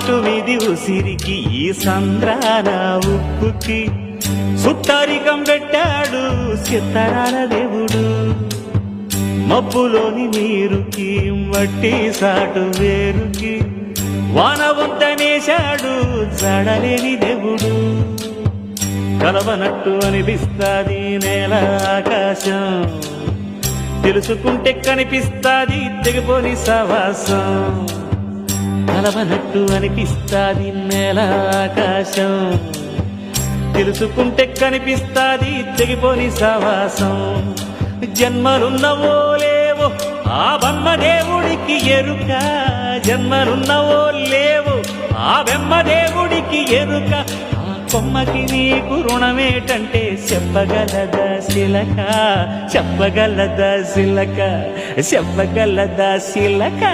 మట్టు మీది ఉసిరికి ఈ సంద్రాన ఉప్పుకి సుట్టరికం పెట్టాడు సిత్తరాల దేవుడు. మబ్బులోని నీరుకి మట్టి సాటు వేరుకి వాన వంతనేశాడు జడలేని దేవుడు. కలవనట్టు అనిపిస్తాది నేల ఆకాశం, తెలుసుకుంటే కనిపిస్తాది తెగిపోని సవాసం. కలవనట్టు అనిపిస్తాది నేల ఆకాశం, తెలుసుకుంటే కనిపిస్తాది తెగిపోని సవాసం. జన్మలున్నవో లేవో ఆ బ్రహ్మదేవుడికి ఎరుక, జన్మలున్నవో లేవో ఆ బ్రహ్మదేవుడికి ఎరుక. ఆ కొమ్మకి నీకు రుణమేటంటే చెప్పగలదా శిలక, చెప్పగలదా శిలక, చెప్పగలదా శిలక.